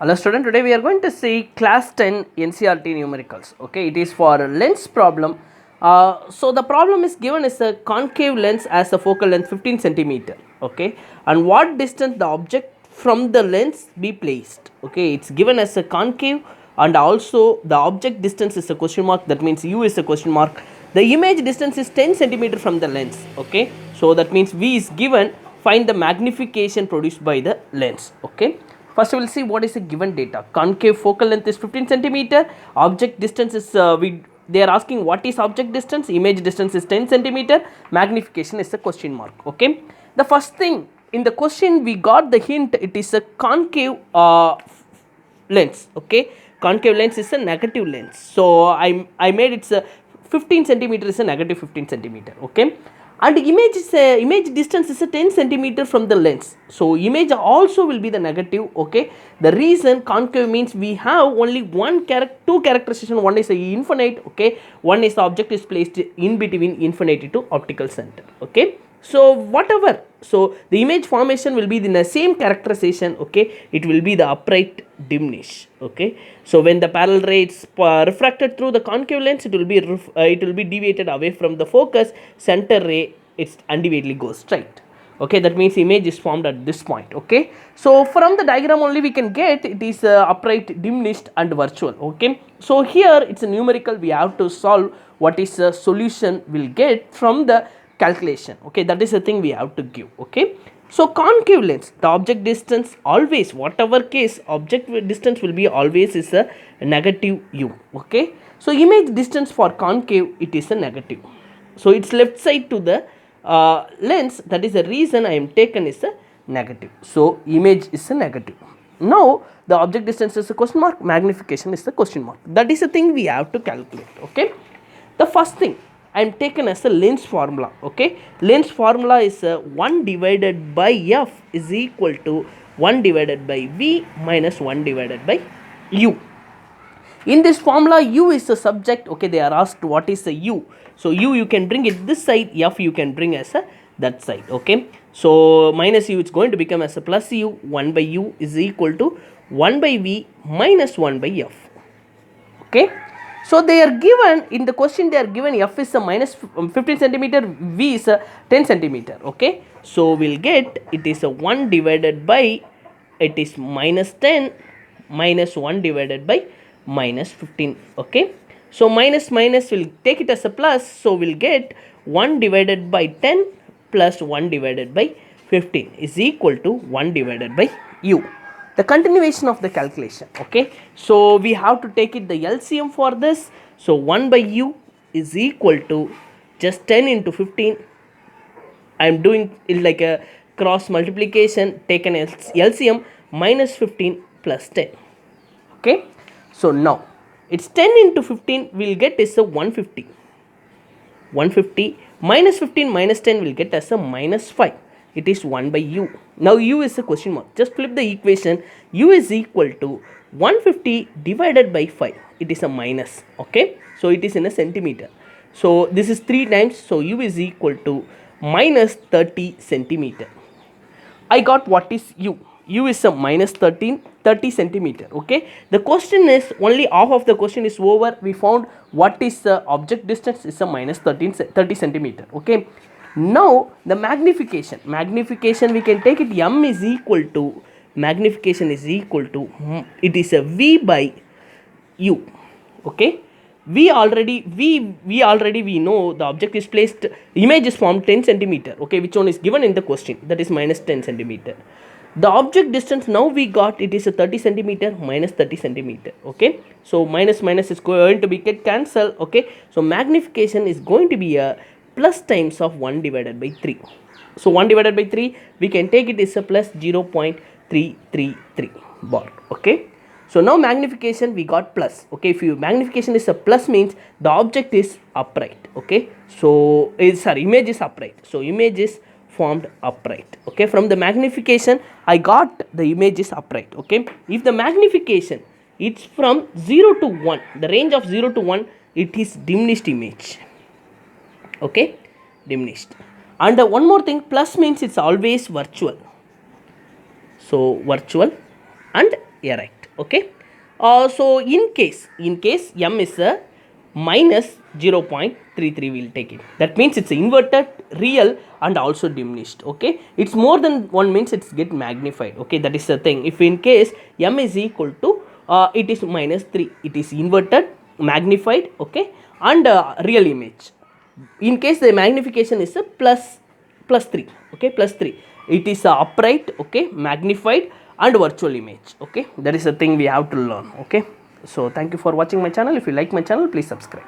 Hello student, today we are going to see class 10 NCERT numericals. Okay, it is for a lens problem. So the problem is given as a concave lens as a focal length 15 centimeter. Okay, and what distance the object from the lens be placed. Okay, it's given as a concave and also the object distance is a question mark, that means u is a question mark. The image distance is 10 centimeter from the lens. Okay, so that means v is given. Find the magnification produced by the lens. Okay, first we will see what is the given data. Concave focal length is 15 centimeter. Object distance is they are asking what is object distance. Image distance is 10 centimeter. Magnification is a question mark. Okay, the first thing in the question we got the hint, it is a concave lens. Okay, concave lens is a negative lens, so I made it's a 15 centimeter is a negative 15 centimeter. Okay, and image distance is a 10 centimeter from the lens, so image also will be the negative. Okay, the reason concave means we have only two characterization. One is a infinite. Okay, one is the object is placed in between infinity to optical center. Okay, so whatever, so the image formation will be in the same characterization. Okay, it will be the upright diminish. Okay, so when the parallel rays refracted through the concave lens, it will be deviated away from the focus. Center ray, it's undeviatedly goes straight. Okay, that means image is formed at this point. Okay, so from the diagram only we can get it is upright, diminished and virtual. Okay, so here it's a numerical, we have to solve what is the solution we'll get from the calculation. Okay, that is the thing we have to give. Okay, so concave lens, the object distance always, whatever case, object distance will be always is a negative u. Okay, so image distance for concave, it is a negative, so it's left side to the lens, that is the reason I am taken is a negative, so image is a negative. Now the object distance is a question mark, magnification is the question mark, that is the thing we have to calculate. Okay, the first thing I am taken as a lens formula. Okay, lens formula is 1 divided by f is equal to 1 divided by v minus 1 divided by u. In this formula, u is the subject. Okay, they are asked what is the u, so u you can bring it this side, f you can bring as a that side. Okay, so minus u, it's going to become as a plus u. 1 by u is equal to 1 by v minus 1 by f. Okay, so they are given in the question, they are given f is a minus 15 centimeter, v is a 10 centimeter. Okay, so we'll get it is a 1 divided by, it is minus 10 minus 1 divided by minus 15. Okay, so minus will take it as a plus, so we'll get 1 divided by 10 plus 1 divided by 15 is equal to 1 divided by u. The continuation of the calculation. Okay, so we have to take it the LCM for this, so 1 by u is equal to just 10 into 15. I am doing it like a cross multiplication, taken as LCM, minus 15 plus 10. Okay, so now it's 10 into 15 we'll get is a 150 minus 15 minus 10 will get as a minus 5, it is 1 by u. Now u is a question mark, just flip the equation, u is equal to 150 divided by 5, it is a minus. Okay, so it is in a centimeter, so this is 3 times, so u is equal to minus 30 centimeter. I got what is u. U is a minus 30 centimeter. Okay, the question is only half of the question is over. We found what is the object distance is a minus 30 centimeter. Okay, now the magnification we can take it, m is equal to, magnification is equal to, it is a v by u. Okay, we already we know the object is placed, image is formed 10 centimeter. Okay, which one is given in the question, that is minus 10 centimeter. The object distance now we got, it is a 30 centimeter minus 30 centimeter. Okay, so minus is going to be get cancelled. Okay, so magnification is going to be a plus times of 1 divided by 3. So 1 divided by 3 we can take it is a plus 0.333 bar. Okay, so now magnification we got plus. Okay, if you magnification is a plus means the object is upright. Okay, so image is upright, so image is formed upright. Okay, from the magnification I got the image is upright. Okay, if the magnification it's from 0 to 1, the range of 0 to 1, it is diminished image. Okay, diminished. And one more thing, plus means it's always virtual, so virtual and erect. Okay. So in case m is a minus 0.33, we'll take it. That means it's inverted, real, and also diminished. Okay, it's more than one means it's get magnified. Okay, that is the thing. If in case m is equal to it is minus 3, it is inverted, magnified, okay, and real image. In case the magnification is a plus 3, okay, plus 3, it is upright, okay, magnified, and virtual image. Okay, that is the thing we have to learn. Okay, so thank you for watching my channel. If you like my channel, please subscribe.